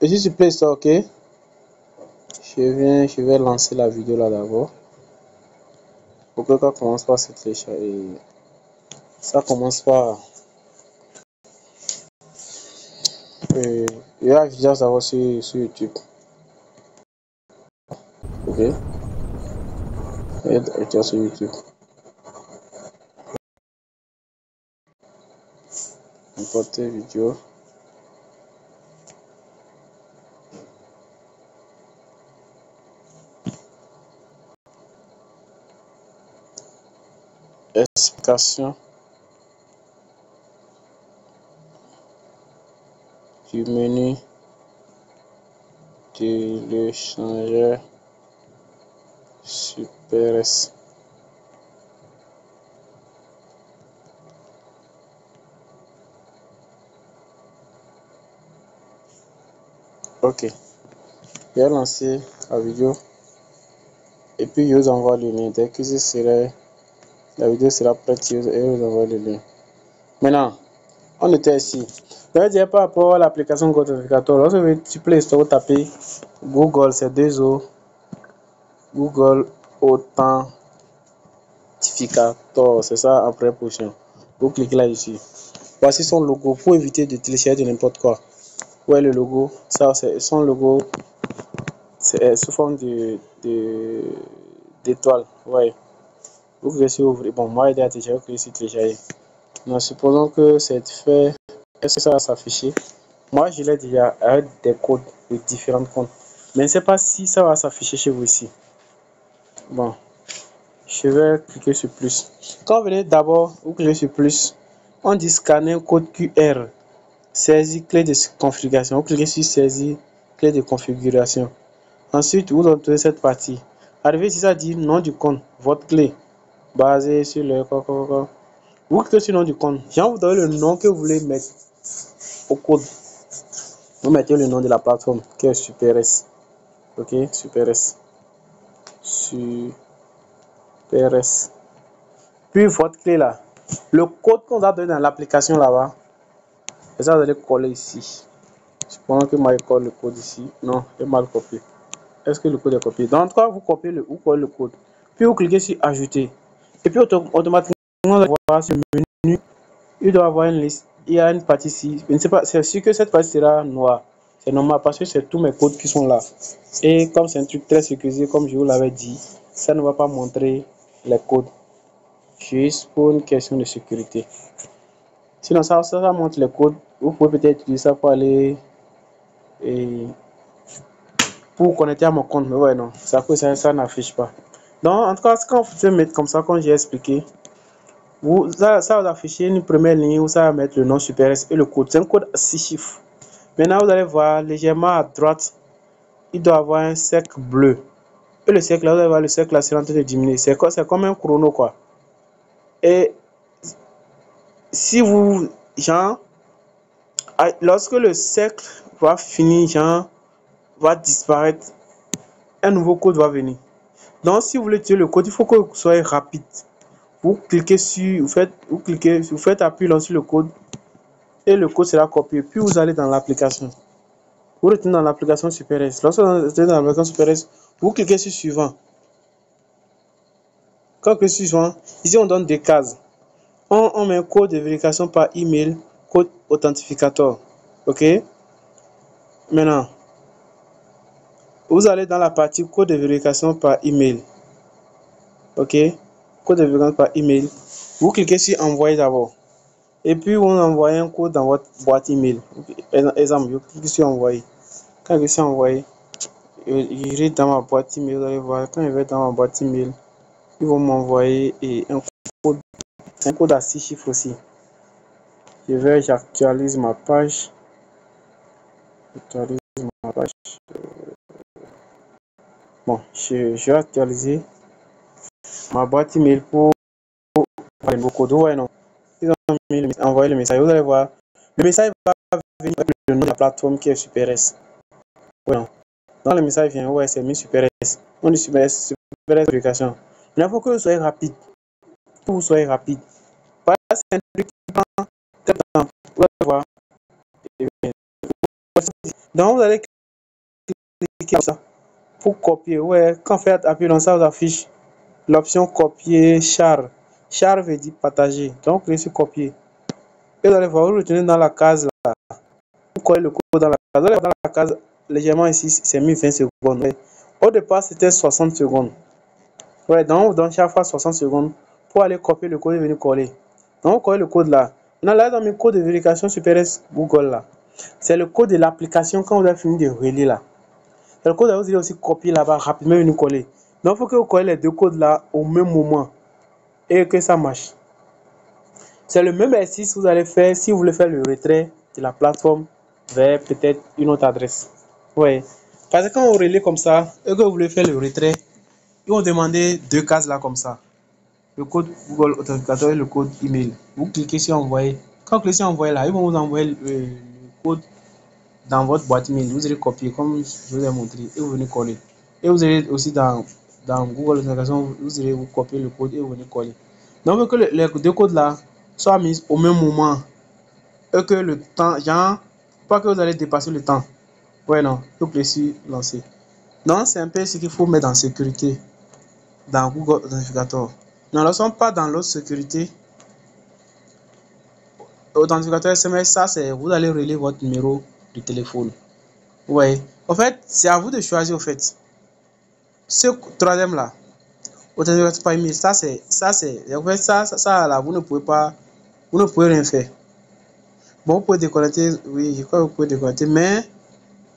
Je suis sur Play Store, ok. Je vais lancer la vidéo là d'abord. Pour que ça commence par se télécharger. Ça commence par. Il y a la vidéo d'abord sur YouTube. Ok. Il y a la vidéo sur YouTube. Importer vidéo. Explication du menu télécharger Super S. Ok. Je vais lancer la vidéo et puis je vous envoie le lien. Dès que la vidéo sera prête, je vous envoie le lien. Maintenant, on était ici. Je vais dire par rapport à l'application Authenticator. Lorsque vous sur Play Store, vous tapez Google, c'est 2 O, Google Authenticator, c'est ça après prochain. Vous cliquez là-dessus. Voici son logo pour éviter de télécharger de n'importe quoi. Où est le logo? Ça, c'est son logo. C'est sous forme d'étoile. Ouais. Vous pouvez ouvrir. Bon, moi, il a déjà téléchargé. Mais supposons que c'est fait. Est-ce que ça va s'afficher? Moi, je l'ai déjà avec des codes de différents comptes. Mais je ne sais pas si ça va s'afficher chez vous ici. Bon, je vais cliquer sur plus. Quand vous venez d'abord, vous cliquez sur plus. On dit scanner code QR. Saisir clé de configuration. Vous cliquez sur saisir clé de configuration. Ensuite, vous entrez cette partie. Arrivé ici, ça dit nom du compte, votre clé, basée sur le. Vous cliquez sur le nom du compte. Genre, vous donnez le nom que vous voulez mettre au code. Vous mettez le nom de la plateforme qui est Super S. Ok, Super S. Super S. Puis votre clé là. Le code qu'on a donné dans l'application là-bas. Et ça, vous allez coller ici. Supposons que moi je colle le code ici. Non, j'ai mal copié. Est-ce que le code est copié? Donc, en tout cas, vous copiez vous collez le code. Puis vous cliquez sur ajouter. Et puis automatiquement, vous allez voir ce menu. Il doit avoir une liste. Il y a une partie ici. Je ne sais pas, c'est sûr que cette partie sera noire. C'est normal parce que c'est tous mes codes qui sont là. Et comme c'est un truc très sécurisé, comme je vous l'avais dit, ça ne va pas montrer les codes. Juste pour une question de sécurité. Sinon, ça montre les codes. Vous pouvez peut-être utiliser ça pour aller et pour connecter à mon compte. Mais ouais, non, ça n'affiche pas. Donc, en tout cas, quand vous pouvez mettre comme ça, comme j'ai expliqué, ça va afficher une première ligne où ça va mettre le nom Super S et le code. C'est un code à 6 chiffres. Maintenant, vous allez voir légèrement à droite, il doit avoir un cercle bleu. Et le cercle là, vous allez voir le cercle là, c'est en train de diminuer. C'est comme un chrono, quoi. Et si vous, genre, lorsque le cercle va finir, genre, va disparaître, un nouveau code va venir. Donc, si vous voulez tuer le code, il faut que vous soyez rapide. Vous cliquez sur, vous faites appui sur le code et le code sera copié. Puis vous allez dans l'application. Vous retournez dans l'application Super S. Lorsque vous retournez dans l'application Super S, vous cliquez sur suivant. Quand vous cliquez sur suivant, ici on donne des cases. On met un code de vérification par email, code authentificateur. Ok? Maintenant, vous allez dans la partie code de vérification par email. Ok? Code de vérification par email. Vous cliquez sur envoyer d'abord. Et puis, on envoie un code dans votre boîte email. Exemple, je clique sur envoyer. Quand je suis envoyé, je vais dans ma boîte email. Vous allez voir, quand je vais dans ma boîte email, ils vont m'envoyer un code à 6 chiffres aussi. J'actualise ma page. Bon, je vais actualiser ma boîte email pour le nouveau code. Ouais, non. Ils ont envoyé le message. Vous allez voir, le message va venir avec le nom de la plateforme qui est Super S. Ouais, non. Dans le message vient, ouais, c'est mis Super S. On dit Super S application. Mais il faut que vous soyez rapide. Que vous soyez rapide. Voilà, c'est un truc qui prend très temps. Vous allez voir. Donc, vous allez ça pour copier. Ouais, quand vous faites appuyer dans ça, vous affiche l'option copier char. Char veut dire partager. Donc, vous cliquez sur copier. Et vous allez voir, vous retenez dans la case là. Vous collez le code dans la case. Vous allez voir dans la case, légèrement ici, c'est mis 20 secondes. Ouais. Au départ, c'était 60 secondes. Ouais, donc, on vous donne chaque fois 60 secondes pour aller copier le code et venir coller. Donc, vous collez le code là. Maintenant, là, dans mes codes de vérification supérieure Google là, c'est le code de l'application quand vous avez fini de relire là. C'est le code là, vous allez aussi copier là-bas rapidement et venir coller. Donc, il faut que vous collez les deux codes là au même moment et que ça marche. C'est le même exercice que vous allez faire si vous voulez faire le retrait de la plateforme vers peut-être une autre adresse. Oui. Parce que quand on relaie comme ça et que vous voulez faire le retrait, ils vont demander deux cases là comme ça. Le code Google Authenticator et le code email. Vous cliquez sur envoyer. Quand vous cliquez sur envoyer là, ils vont vous envoyer le code dans votre boîte email. Vous allez copier comme je vous ai montré et vous venez coller. Et vous allez aussi dans Google Authentication, vous allez vous copier le code et vous venez coller. Donc que les deux codes là soient mis au même moment et que le temps, genre, pas que vous allez dépasser le temps. Ouais, non, vous cliquez sur lancer. Donc c'est un peu ce qu'il faut mettre en sécurité dans Google Authenticator. Nous ne sommes pas dans l'autre sécurité. Authenticateur SMS, ça c'est vous allez relayer votre numéro de téléphone. Ouais. En fait, c'est à vous de choisir. En fait, ce troisième là, authenticateur par email, ça c'est, en fait ça là, vous ne pouvez rien faire. Bon, vous pouvez déconnecter, oui, je crois que vous pouvez déconnecter, mais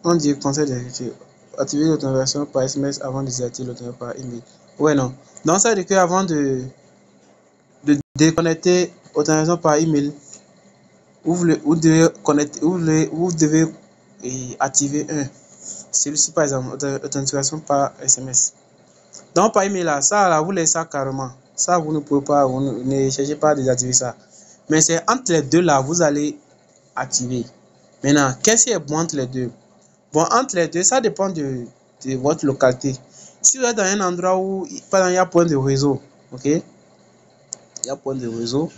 on dit conseil d'activer l'authentification par SMS avant de désactiver l'authentification par email. Ouais, non. Donc ça veut dire qu'avant de déconnecter l'authentification par email, vous devez activer celui-ci par exemple, authentification par SMS. Donc par email là, ça là, vous laissez ça carrément. Ça vous ne pouvez pas, vous ne cherchez pas à désactiver ça. Mais c'est entre les deux là, vous allez activer. Maintenant, qu'est-ce qui est bon entre les deux? Bon, entre les deux, ça dépend de votre localité. Si vous êtes dans un endroit où, par exemple, il y a point de réseau, ok? Il y a point de réseau.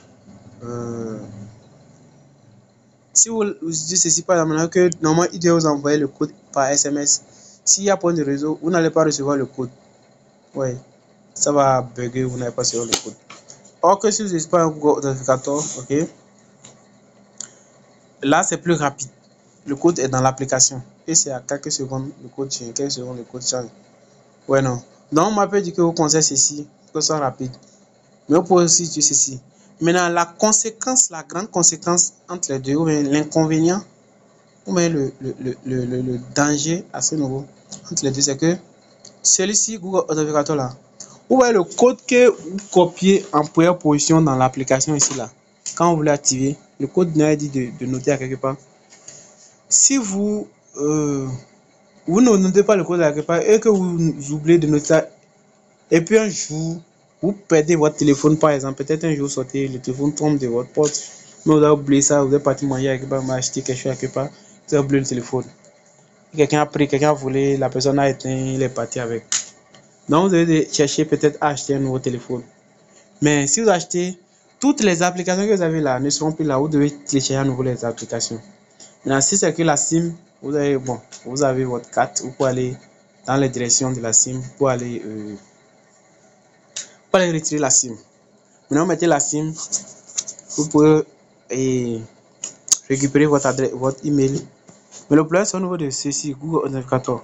Si vous dites ceci, par exemple, que normalement, il doit vous envoyer le code par SMS. S'il y a point de réseau, vous n'allez pas recevoir le code. Ouais, ça va bugger, vous n'allez pas recevoir le code. Or que si vous n'utilisez pas un Google Authenticator, ok? Là, c'est plus rapide. Le code est dans l'application. Et c'est à quelques secondes, le code change. Quelques secondes, le code change. Ouais, non. Donc, on peut dire que vous conseillez ceci, que ce soit rapide. Mais vous pouvez aussi utiliser ceci. Maintenant, la conséquence, la grande conséquence entre les deux, ou bien l'inconvénient, ou bien le danger à ce niveau entre les deux, c'est que celui-ci, Google Authenticator là, vous voyez le code que vous copiez en première position dans l'application ici là. Quand vous voulez activer, le code n'a dit de noter à quelque part. Si vous ne notez pas le code à quelque part et que vous oubliez de noter, et puis un jour, vous perdez votre téléphone par exemple, peut-être un jour sortez, le téléphone tombe de votre porte, mais vous avez oublié ça, vous êtes parti manger à quelque part, acheter quelque chose à quelque part, vous avez oublié le téléphone. Quelqu'un a pris, quelqu'un a volé, la personne a éteint, il est parti avec. Donc vous allez chercher peut-être à acheter un nouveau téléphone. Mais si vous achetez, toutes les applications que vous avez là ne seront plus là, vous devez télécharger à nouveau les applications. Maintenant, si c'est que la SIM, vous avez votre carte, vous pouvez aller dans les directions de la SIM pour aller retirer la SIM. Maintenant, vous mettez la SIM, vous pouvez récupérer votre adresse, votre email. Mais le problème, c'est au niveau de ceci, Google Authenticator.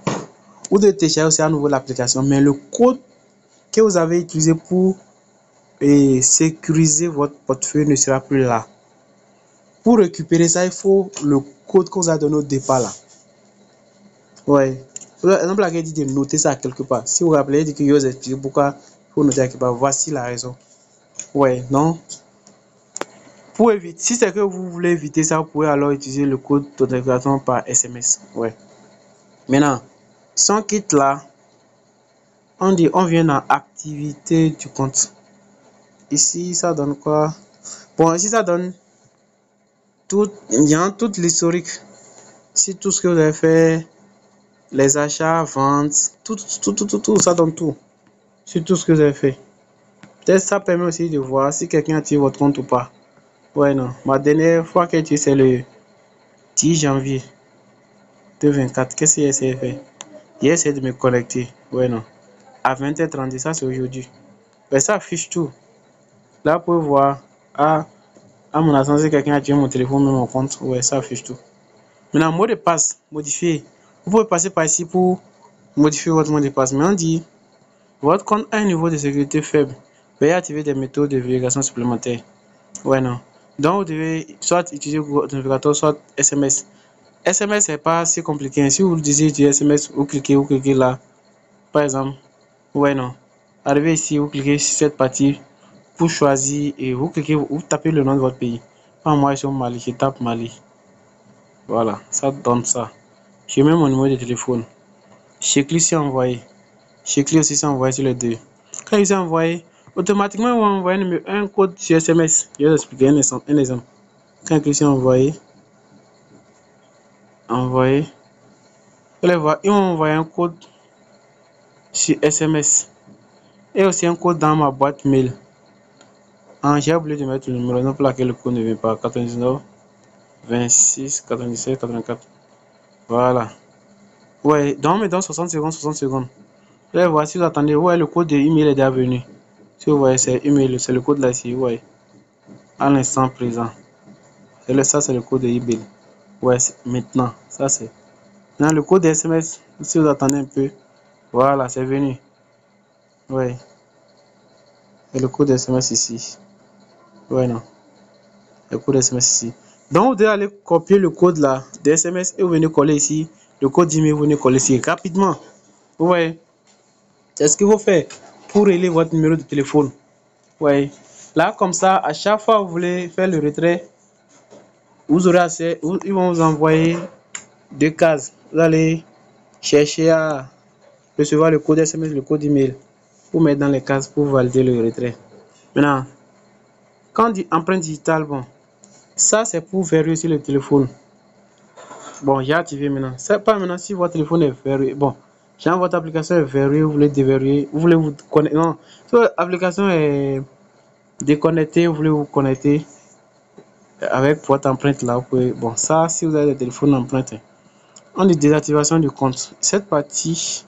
Vous devez télécharger aussi à nouveau l'application, mais le code que vous avez utilisé pour sécuriser votre portefeuille ne sera plus là. Pour récupérer ça, il faut le code qu'on vous a donné au départ là. Ouais. Par exemple, la dit de noter ça quelque part. Si vous vous rappelez, dit que je vous explique pourquoi il faut noter quelque part. Voici la raison. Ouais, non. Pour éviter, si c'est que vous voulez éviter ça, vous pouvez alors utiliser le code d'authentification par SMS. Ouais. Maintenant, si on quitte là, on vient dans activité du compte. Ici, ça donne quoi? Bon, ici, ça donne tout l'historique. Si tout ce que vous avez fait, les achats, ventes, tout, ça donne tout. Sur tout ce que vous avez fait. Peut-être ça permet aussi de voir si quelqu'un a tiré votre compte ou pas. Ouais, non. Ma dernière fois que j'ai tiré, c'est le 10 janvier 2024. Qu'est-ce que j'ai fait? J'ai essayé de me connecter. Ouais, non. À 20h30, ça c'est aujourd'hui. Mais ça affiche tout. Là, vous pouvez voir. À mon absence, si quelqu'un a tué mon téléphone, même mon compte. Ouais, ça affiche tout. Maintenant, mot de passe, modifier. Vous pouvez passer par ici pour modifier votre mot de passe. Mais on dit, votre compte a un niveau de sécurité faible. Veuillez activer des méthodes de vérification supplémentaires. Ouais, non. Donc, vous devez soit utiliser Google Authenticator, soit SMS. SMS, c'est pas si compliqué. Si vous disiez utiliser SMS, vous cliquez là. Par exemple, ouais, non. Arrivez ici, vous cliquez sur cette partie pour choisir et vous cliquez, vous tapez le nom de votre pays. Moi, je suis au Mali, je tape Mali. Voilà, ça donne ça. Je mets mon numéro de téléphone. Je clique sur envoyer. Je clique aussi sur envoyer sur les deux. Quand il s'est envoyé, automatiquement, on va envoyer un code sur SMS. Je vais vous expliquer un exemple. Quand il clique sur envoyer, envoyer, vous allez voir, ils vont envoyer un code sur SMS et aussi un code dans ma boîte mail. J'ai oublié de mettre le numéro pour laquelle le code ne vient pas. 99 26 97 84. Voilà. Ouais, donc mais dans 60 secondes, 60 secondes. Vous allez voir si vous attendez. Ouais, le code de email est déjà venu. Si vous voyez, c'est email, c'est le code là ici. Ouais, à l'instant présent. Ça, c'est le code de email. Ouais, maintenant. Ça, c'est. Maintenant, le code de SMS, si vous attendez un peu. Voilà, c'est venu. Ouais. Et le code de SMS ici. Ouais, non. Le code de SMS ici. Donc, vous devez aller copier le code là de SMS et vous venez coller ici. Le code d'email, vous venez coller ici rapidement. Vous voyez. C'est ce qu'il faut faire pour relier votre numéro de téléphone. Ouais. Là, comme ça, à chaque fois que vous voulez faire le retrait, vous aurez assez. Ils vont vous envoyer deux cases. Vous allez chercher à recevoir le code SMS, le code email. Pour mettre dans les cases pour valider le retrait. Maintenant, quand on dit empreinte digitale, bon, ça c'est pour verrouiller sur le téléphone. Bon, j'ai activé maintenant. C'est pas maintenant si votre téléphone est verrouillé. Bon, genre votre application est verrouillée, vous voulez déverrouiller, vous voulez vous connecter. Non, si votre application est déconnectée, vous voulez vous connecter avec votre empreinte là. Vous pouvez, bon, ça, si vous avez des téléphones empreintes, on dit désactivation du compte. Cette partie,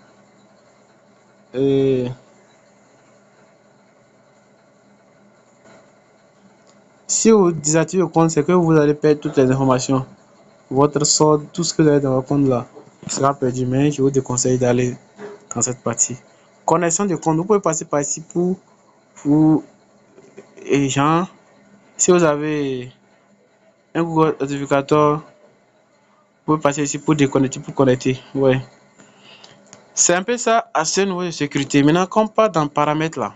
si vous désactivez le compte, c'est que vous allez perdre toutes les informations. Votre solde, tout ce que vous avez dans votre compte là sera perdu. Mais je vous déconseille d'aller dans cette partie. Connexion de compte, vous pouvez passer par ici pour et genre, si vous avez un Google Authenticator, vous pouvez passer ici pour déconnecter, pour connecter. Ouais. C'est un peu ça à ce niveau de sécurité. Maintenant, quand on part dans paramètres là,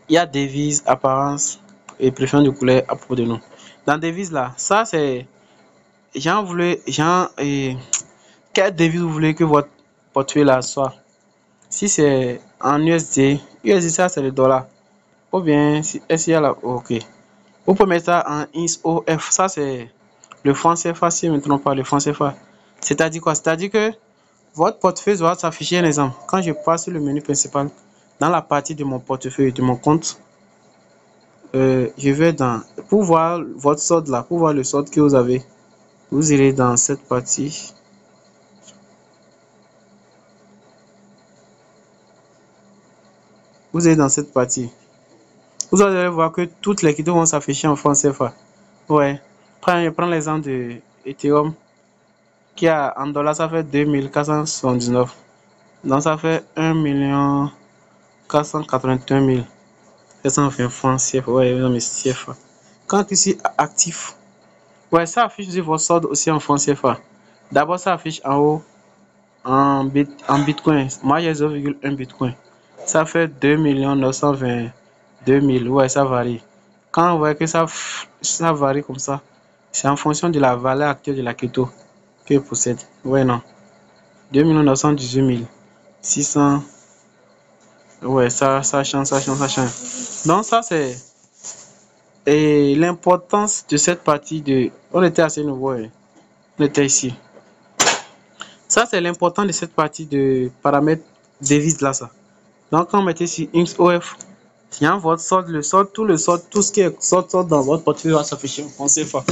il y a devise, apparence et préférence de couleur à propos de nous. Dans devise là, ça c'est genre quelle devise vous voulez que votre portefeuille là soit. Si c'est en USD ça c'est le dollar. Ou bien si il y a là, ok. Vous pouvez mettre ça en ISOF, ça c'est le franc CFA si je ne me trompe pas, le franc CFA. C'est-à-dire quoi? C'est-à-dire que votre portefeuille doit s'afficher un exemple. Quand je passe sur le menu principal, dans la partie de mon portefeuille, de mon compte, je vais dans, pour voir votre solde là, pour voir le solde que vous avez, vous irez dans cette partie. Vous allez dans cette partie. Vous allez voir que toutes les cryptos vont s'afficher en franc CFA. Ouais. Je prends l'exemple de Ethereum qui a en dollars ça fait 2479. Donc ça fait 1 481 720 francs CFA. Ouais, non mais CFA. Quand ici actif, ouais, ça affiche aussi votre solde aussi en franc CFA. D'abord ça affiche en haut en Bitcoin. Moi j'ai 0,1 Bitcoin. Ça fait 2 922 000. Ouais, ça varie. Quand on voit que ça varie comme ça, c'est en fonction de la valeur actuelle de la crypto que possède. Ouais, non. 2 918 600. Ouais, ça change, ça change, ça change. Donc, ça, c'est. Et l'importance de cette partie de. On était assez nouveau, hein. On était ici. Ça, c'est l'importance de cette partie de paramètres devise là, ça. Donc, quand on mettait sur XOF, il y a votre solde, le solde, tout ce qui est solde dans votre portefeuille va s'afficher en franc CFA.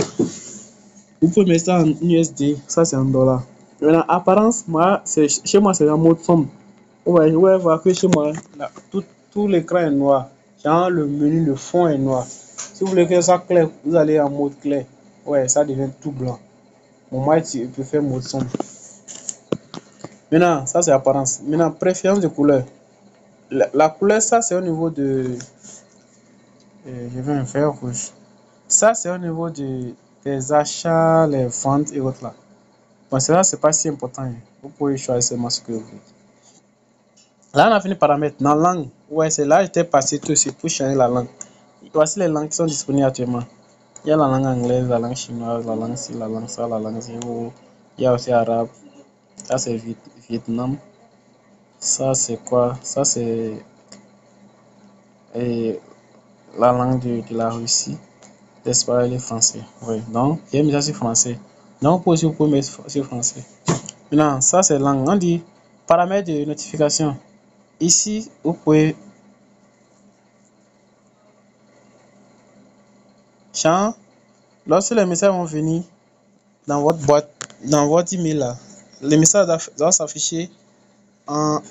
Vous pouvez mettre ça en USD, ça c'est en dollars. Maintenant, apparence, moi, chez moi, c'est en mode sombre. Ouais, ouais, voir que chez moi, là, tout l'écran est noir. Genre, le menu, le fond est noir. Si vous voulez que ça soit clair, vous allez en mode clair. Ouais, ça devient tout blanc. Bon, moi, je préfère mode sombre. Maintenant, ça, c'est apparence. Maintenant, préférence de couleur. La couleur, ça, c'est au niveau de. Je vais un faire rouge. Ça, c'est au niveau des achats, les ventes et autres là. Bon, ça, c'est pas si important, hein. Vous pouvez choisir seulement ce que vous voulez. Là, on a fini paramètres. Dans la langue, ouais, c'est là que j'étais passé tout aussi pour changer la langue. Voici les langues qui sont disponibles actuellement. Il y a la langue anglaise, la langue chinoise, la langue ci, la langue ça, la langue zéro. Il y a aussi arabe. Ça, c'est Vietnam. Ça, c'est quoi? Ça, c'est la langue de la Russie. L'espagnol et le français. Oui, donc, j'ai mis ça sur français. Donc, vous pouvez mettre sur français. Maintenant, ça, c'est langue. On dit paramètres de notification. Ici, vous pouvez changer. Lorsque les messages vont venir dans votre boîte, dans votre email là, les messages doivent s'afficher en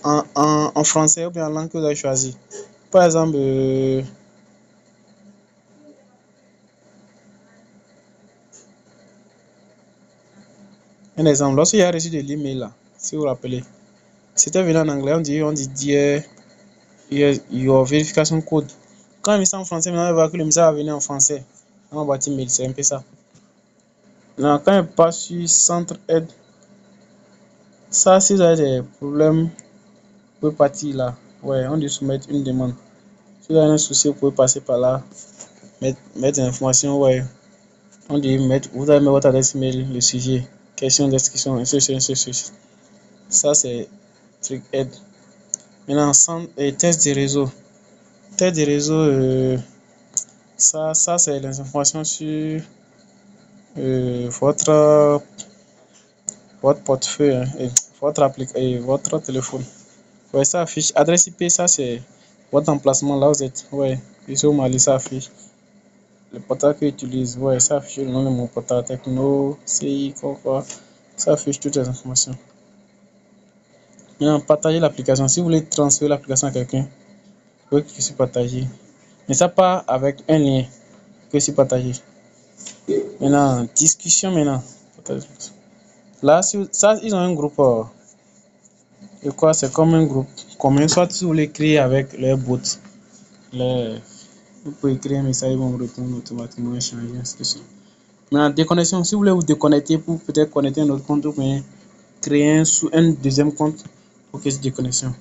français ou bien en langue que vous avez choisi. Par exemple, un exemple, lorsque j'ai reçu de l'email là, si vous vous rappelez, c'était venu en anglais, on dit dear your verification code. Quand il met ça en français, maintenant, on va voir que le message va venir en français dans ma boîte email, c'est un peu ça. Maintenant, quand il passe sur centre aide, ça, si vous avez des problèmes, vous pouvez partir là. Ouais, on dit soumettre une demande. Si vous avez un souci, vous pouvez passer par là, mettre des informations. Ouais, on dit vous allez mettre votre adresse email, le sujet, question, description, ainsi. Ça, c'est truc aide. Maintenant, test de réseau. Test de réseau, ça c'est les informations sur votre portefeuille, hein, et votre téléphone. Ouais, ça affiche. Adresse IP, ça c'est votre emplacement là où vous êtes. Ouais, ici au Mali, ça affiche. Le portail que j'utilise, ouais, ça affiche le nom de mon portail, Techno, CI, quoi. Ça affiche toutes les informations. Maintenant, partager l'application. Si vous voulez transférer l'application à quelqu'un, vous pouvez cliquer sur partager. Mais ça part avec un lien que sur partager. Maintenant, discussion maintenant. Là, ça, ils ont un groupe. Et quoi, c'est comme un groupe commun. Soit si vous voulez créer avec les bots. Vous pouvez créer un message, ils vont répondre automatiquement, échanger, ainsi de suite. Maintenant, déconnexion. Si vous voulez vous déconnecter pour peut-être connecter un autre compte, ou bien créer un deuxième compte pour que c'est déconnexion.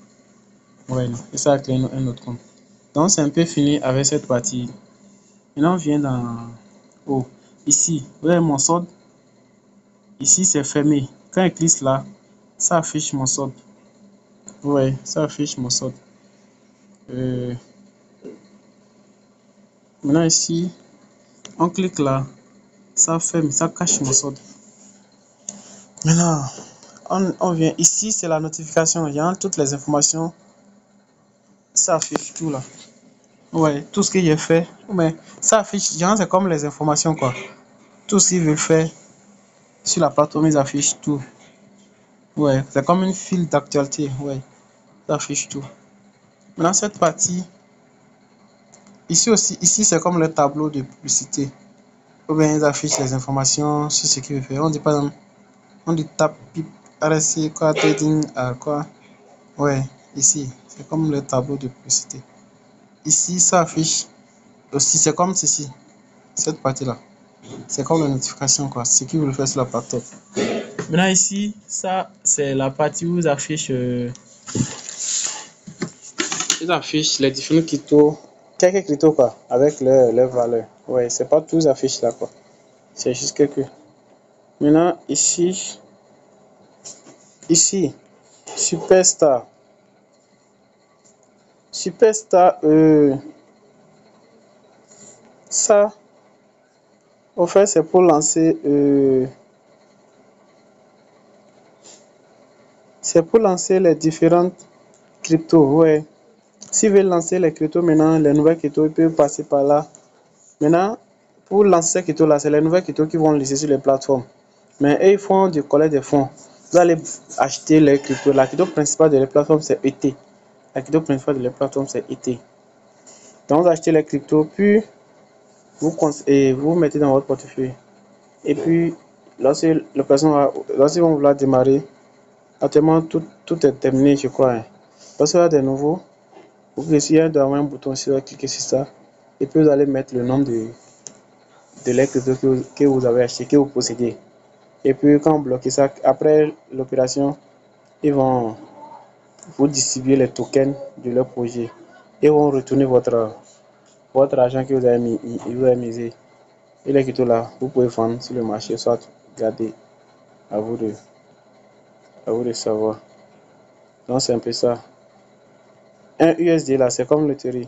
Ouais, et ça va créer un autre compte. Donc, c'est un peu fini avec cette partie. Maintenant, on vient dans. Oh, ici, vous avez mon solde. Ici, c'est fermé. Quand je clique là, ça affiche mon solde. Ouais, ça affiche mon solde. Maintenant, ici, on clique là, ça ferme, ça cache mon solde. Maintenant, on vient ici, c'est la notification. Il y a toutes les informations. Ça affiche tout là. Ouais, tout ce que j'ai fait. Mais ça affiche, c'est comme les informations quoi. Tout ce qu'ils veulent faire sur la plateforme, ils affichent tout. Ouais, c'est comme une file d'actualité. Ouais, ça affiche tout. Maintenant, cette partie, ici aussi, ici c'est comme le tableau de publicité. Ou bien ils affichent les informations sur ce qu'ils veulent faire. On dit par exemple, on dit tap, pip, RSC, quoi, trading, quoi. Ouais, ici, c'est comme le tableau de publicité. Ici, ça affiche aussi, c'est comme ceci, cette partie-là. C'est comme la notification, quoi, ce qu'ils veulent faire sur la plateforme. Maintenant, ici, ça, c'est la partie où ils affichent les différents cryptos, quelques cryptos, quoi, avec leurs valeurs. Ouais, c'est pas tous affichés là, quoi. C'est juste quelques. Maintenant, ici, Superstar. Ça, au fait, c'est pour lancer les différentes cryptos. Ouais. S'ils veulent lancer les cryptos maintenant, les nouvelles cryptos, ils peuvent passer par là. Maintenant, pour lancer ces cryptos là, c'est les nouvelles cryptos qui vont laisser sur les plateformes. Mais eux, ils font du collecte des fonds. Vous allez acheter les cryptos. La crypto principale de la plateforme, c'est ETH. La crypto principale de la plateforme, c'est ETH. Donc, vous achetez les cryptos, puis vous mettez dans votre portefeuille. Et puis, lorsque lorsqu'ils vont vouloir démarrer, actuellement, tout est terminé, je crois. Hein. Lorsqu'il y a des nouveaux, vous cliquez, il doit y avoir un bouton ici, vous cliquez sur ça. Et puis, vous allez mettre le nom de les cryptos que vous avez acheté, que vous possédez. Et puis, quand vous bloquez ça, après l'opération, ils vont vous distribuer les tokens de leur projet et vont retourner votre argent que vous avez misé. Et les cryptos là, vous pouvez vendre sur le marché, soit garder. À vous de, à vous de savoir. Donc c'est un peu ça. Un USD là, c'est comme le Théorie.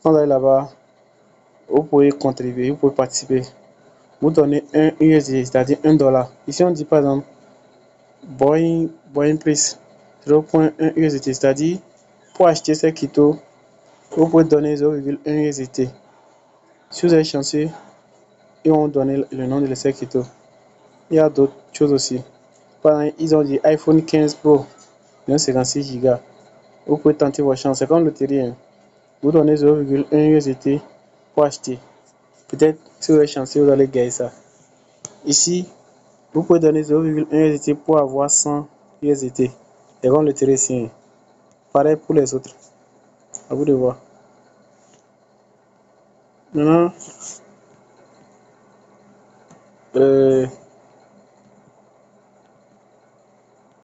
Quand vous allez là-bas, vous pouvez contribuer, vous pouvez participer. Vous donnez un USD, c'est-à-dire $1. Ici on dit par exemple Boeing Price 0.1 USD, c'est-à-dire pour acheter ces cryptos, vous pouvez donner 0,1 USD. Si vous êtes chanceux, ils vont donner le nom de ces cryptos. Il y a d'autres choses aussi. Par exemple, ils ont dit iPhone 15 Pro de 56 Go. Vous pouvez tenter votre chance. C'est comme le Théorie. Vous donnez 0,1 USDT pour acheter. Peut-être si vous êtes chanceux, vous allez gagner ça. Ici, vous pouvez donner 0,1 USDT pour avoir 100 USDT. C'est comme le Théoricien. Pareil pour les autres. À vous de voir. Maintenant,